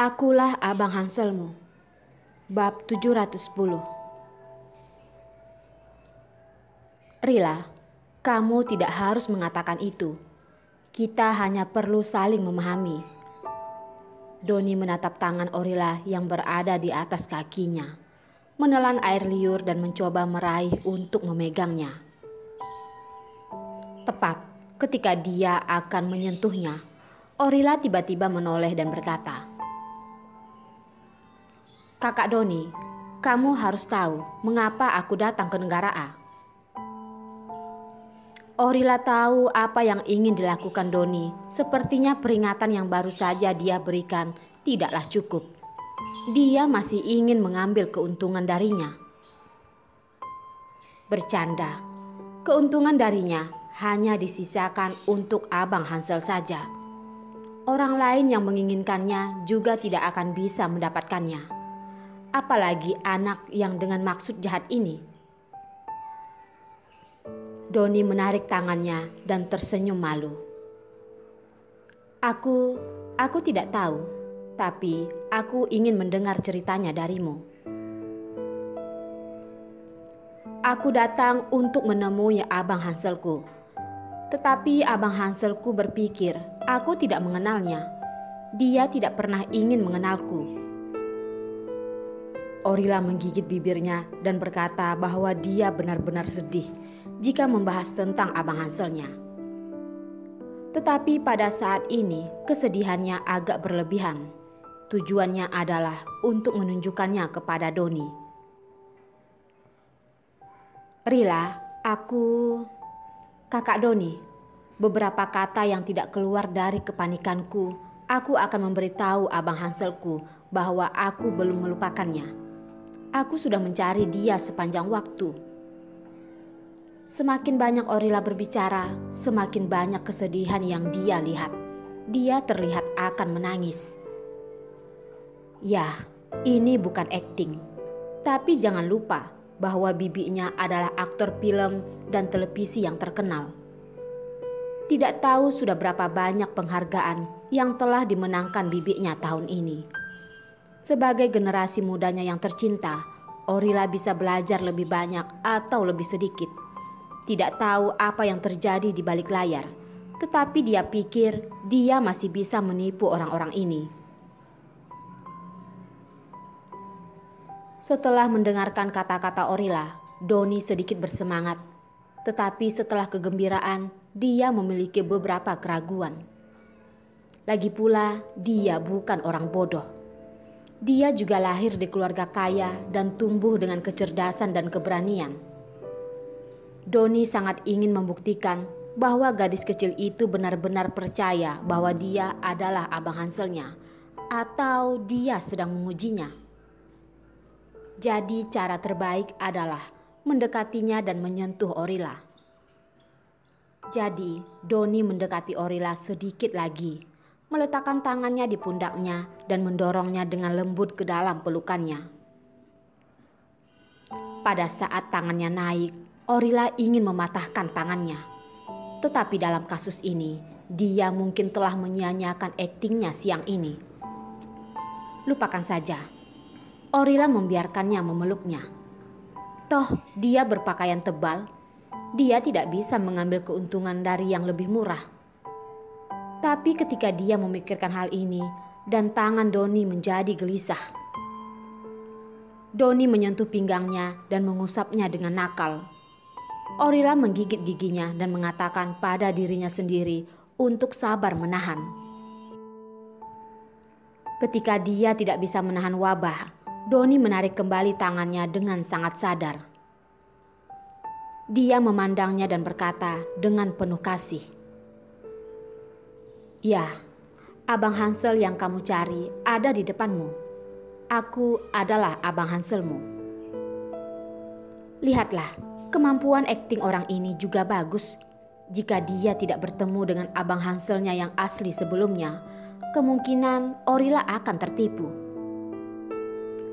Akulah Abang Hanselmu. Bab 710. Rila, kamu tidak harus mengatakan itu. Kita hanya perlu saling memahami. Doni menatap tangan Orila yang berada di atas kakinya, menelan air liur dan mencoba meraih untuk memegangnya. Tepat ketika dia akan menyentuhnya, Orila tiba-tiba menoleh dan berkata, "Kakak Doni, kamu harus tahu mengapa aku datang ke negara A." Orila tahu apa yang ingin dilakukan Doni. Sepertinya peringatan yang baru saja dia berikan tidaklah cukup. Dia masih ingin mengambil keuntungan darinya. Bercanda, keuntungan darinya hanya disisakan untuk Abang Hansel saja. Orang lain yang menginginkannya juga tidak akan bisa mendapatkannya. Apalagi anak yang dengan maksud jahat ini. Doni menarik tangannya dan tersenyum malu. Aku tidak tahu, tapi aku ingin mendengar ceritanya darimu. Aku datang untuk menemui Abang Hanselku. Tetapi Abang Hanselku berpikir aku tidak mengenalnya. Dia tidak pernah ingin mengenalku. Orila menggigit bibirnya dan berkata bahwa dia benar-benar sedih jika membahas tentang Abang Hanselnya. Tetapi pada saat ini kesedihannya agak berlebihan. Tujuannya adalah untuk menunjukkannya kepada Doni. Rila, Kakak Doni, beberapa kata yang tidak keluar dari kepanikanku, aku akan memberitahu Abang Hanselku bahwa aku belum melupakannya. Aku sudah mencari dia sepanjang waktu. Semakin banyak Orila berbicara, semakin banyak kesedihan yang dia lihat. Dia terlihat akan menangis. Ya, ini bukan akting. Tapi jangan lupa bahwa bibinya adalah aktor film dan televisi yang terkenal. Tidak tahu sudah berapa banyak penghargaan yang telah dimenangkan bibinya tahun ini. Sebagai generasi mudanya yang tercinta, Orila bisa belajar lebih banyak atau lebih sedikit. Tidak tahu apa yang terjadi di balik layar, tetapi dia pikir dia masih bisa menipu orang-orang ini. Setelah mendengarkan kata-kata Orila, Doni sedikit bersemangat. Tetapi setelah kegembiraan, dia memiliki beberapa keraguan. Lagi pula, dia bukan orang bodoh. Dia juga lahir di keluarga kaya dan tumbuh dengan kecerdasan dan keberanian. Doni sangat ingin membuktikan bahwa gadis kecil itu benar-benar percaya bahwa dia adalah Abang Hanselnya, atau dia sedang mengujinya. Jadi cara terbaik adalah mendekatinya dan menyentuh Orila. Jadi Doni mendekati Orila sedikit lagi, meletakkan tangannya di pundaknya dan mendorongnya dengan lembut ke dalam pelukannya. Pada saat tangannya naik, Orila ingin mematahkan tangannya. Tetapi dalam kasus ini, dia mungkin telah menyia-nyiakan aktingnya siang ini. Lupakan saja. Orila membiarkannya memeluknya. Toh dia berpakaian tebal. Dia tidak bisa mengambil keuntungan dari yang lebih murah. Tapi ketika dia memikirkan hal ini, dan tangan Doni menjadi gelisah. Doni menyentuh pinggangnya dan mengusapnya dengan nakal. Orila menggigit giginya dan mengatakan pada dirinya sendiri untuk sabar menahan. Ketika dia tidak bisa menahan wabah, Doni menarik kembali tangannya dengan sangat sadar. Dia memandangnya dan berkata dengan penuh kasih, "Ya, Abang Hansel yang kamu cari ada di depanmu. Aku adalah Abang Hanselmu. Lihatlah, kemampuan akting orang ini juga bagus. Jika dia tidak bertemu dengan Abang Hanselnya yang asli sebelumnya, kemungkinan Orila akan tertipu."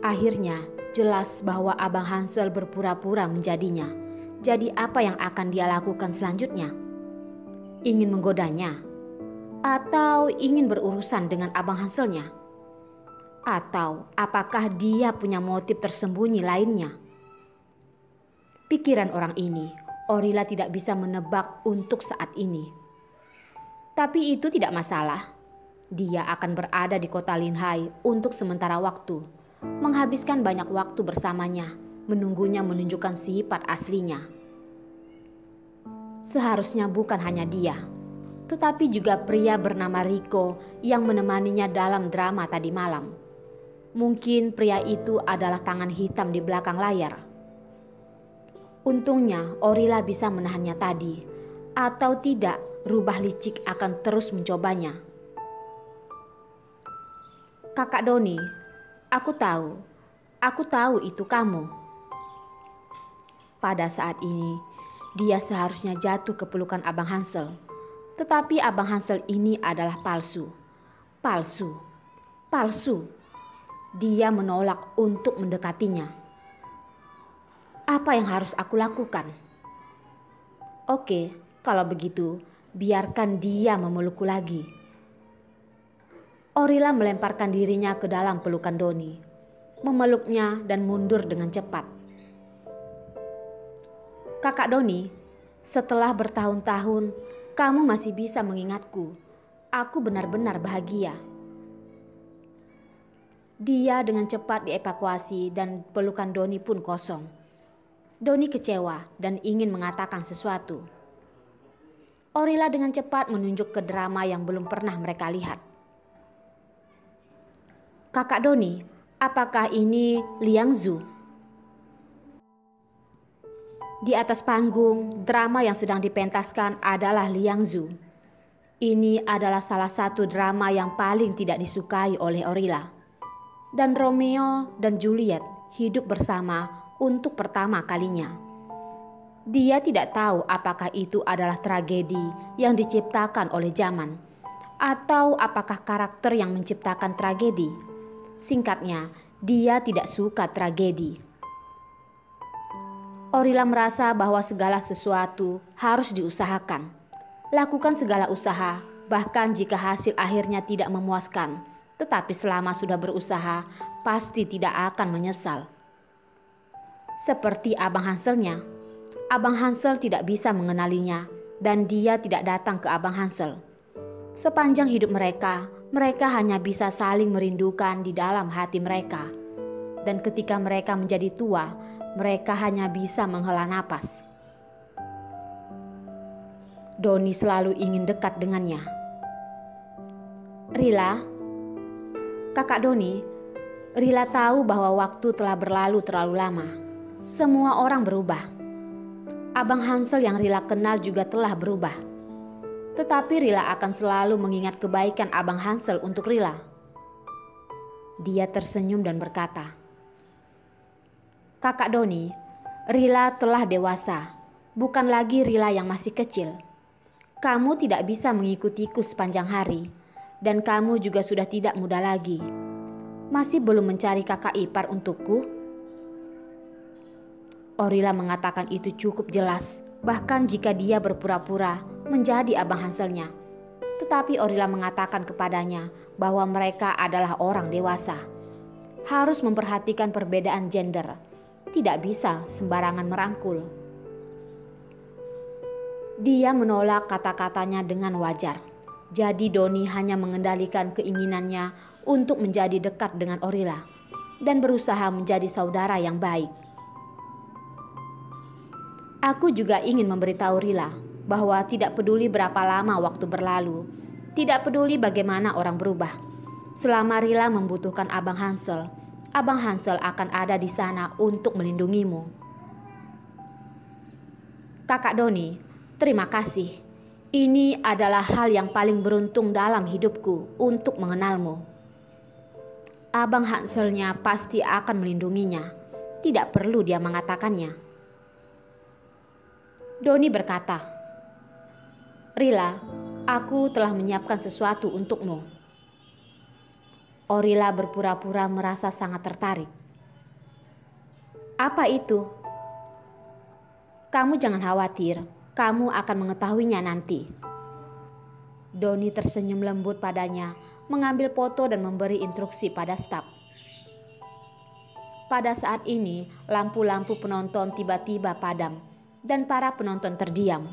Akhirnya jelas bahwa Abang Hansel berpura-pura menjadinya. Jadi apa yang akan dia lakukan selanjutnya? Ingin menggodanya? Atau ingin berurusan dengan Abang Hanselnya? Atau apakah dia punya motif tersembunyi lainnya? Pikiran orang ini, Orila tidak bisa menebak untuk saat ini. Tapi itu tidak masalah. Dia akan berada di kota Linhai untuk sementara waktu, menghabiskan banyak waktu bersamanya, menunggunya menunjukkan sifat aslinya. Seharusnya bukan hanya dia, tetapi juga pria bernama Riko yang menemaninya dalam drama tadi malam. Mungkin pria itu adalah tangan hitam di belakang layar. Untungnya Orila bisa menahannya tadi, atau tidak rubah licik akan terus mencobanya. Kakak Doni, aku tahu itu kamu. Pada saat ini, dia seharusnya jatuh ke pelukan Abang Hansel. Tetapi Abang Hansel ini adalah palsu. Dia menolak untuk mendekatinya. Apa yang harus aku lakukan? Oke, kalau begitu, biarkan dia memelukku lagi. Orila melemparkan dirinya ke dalam pelukan Doni, memeluknya dan mundur dengan cepat. Kakak Doni, setelah bertahun-tahun, kamu masih bisa mengingatku. Aku benar-benar bahagia. Dia dengan cepat dievakuasi dan pelukan Doni pun kosong. Doni kecewa dan ingin mengatakan sesuatu. Orila dengan cepat menunjuk ke drama yang belum pernah mereka lihat. Kakak Doni, apakah ini Liang Zhu? Di atas panggung, drama yang sedang dipentaskan adalah Liang Zhu. Ini adalah salah satu drama yang paling tidak disukai oleh Orila. Dan Romeo dan Juliet hidup bersama untuk pertama kalinya. Dia tidak tahu apakah itu adalah tragedi yang diciptakan oleh zaman, atau apakah karakter yang menciptakan tragedi. Singkatnya, dia tidak suka tragedi. Orila merasa bahwa segala sesuatu harus diusahakan. Lakukan segala usaha, bahkan jika hasil akhirnya tidak memuaskan. Tetapi selama sudah berusaha, pasti tidak akan menyesal. Seperti Abang Hanselnya. Abang Hansel tidak bisa mengenalinya dan dia tidak datang ke Abang Hansel. Sepanjang hidup mereka hanya bisa saling merindukan di dalam hati mereka. Dan ketika mereka menjadi tua, mereka hanya bisa menghela napas. Doni selalu ingin dekat dengannya. Rila, Kakak Doni, Rila tahu bahwa waktu telah berlalu terlalu lama. Semua orang berubah. Abang Hansel yang Rila kenal juga telah berubah. Tetapi Rila akan selalu mengingat kebaikan Abang Hansel untuk Rila. Dia tersenyum dan berkata, Kakak Doni, Rila telah dewasa, bukan lagi Rila yang masih kecil. Kamu tidak bisa mengikutiku sepanjang hari, dan kamu juga sudah tidak muda lagi. Masih belum mencari kakak ipar untukku? Orila mengatakan itu cukup jelas, bahkan jika dia berpura-pura menjadi Abang Hanselnya. Tetapi Orila mengatakan kepadanya bahwa mereka adalah orang dewasa. Harus memperhatikan perbedaan gender. Tidak bisa sembarangan merangkul. Dia menolak kata-katanya dengan wajar. Jadi Doni hanya mengendalikan keinginannya untuk menjadi dekat dengan Orila dan berusaha menjadi saudara yang baik. Aku juga ingin memberitahu Rila bahwa tidak peduli berapa lama waktu berlalu, tidak peduli bagaimana orang berubah. Selama Rila membutuhkan Abang Hansel akan ada di sana untuk melindungimu. Kakak Doni, terima kasih. Ini adalah hal yang paling beruntung dalam hidupku untuk mengenalmu. Abang Hanselnya pasti akan melindunginya. Tidak perlu dia mengatakannya. Doni berkata, Rila, aku telah menyiapkan sesuatu untukmu. Orila berpura-pura merasa sangat tertarik. Apa itu? Kamu jangan khawatir. Kamu akan mengetahuinya nanti. Doni tersenyum lembut padanya, mengambil foto dan memberi instruksi pada staf. Pada saat ini, lampu-lampu penonton tiba-tiba padam dan para penonton terdiam.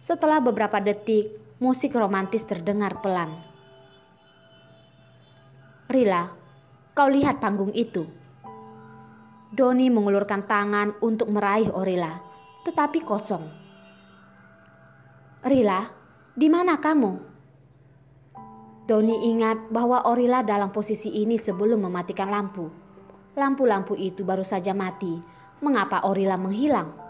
Setelah beberapa detik, musik romantis terdengar pelan. "Rila, kau lihat panggung itu?" Doni mengulurkan tangan untuk meraih Orila, tetapi kosong. "Rila, di mana kamu?" Doni ingat bahwa Orila dalam posisi ini sebelum mematikan lampu. Lampu-lampu itu baru saja mati. Mengapa Orila menghilang?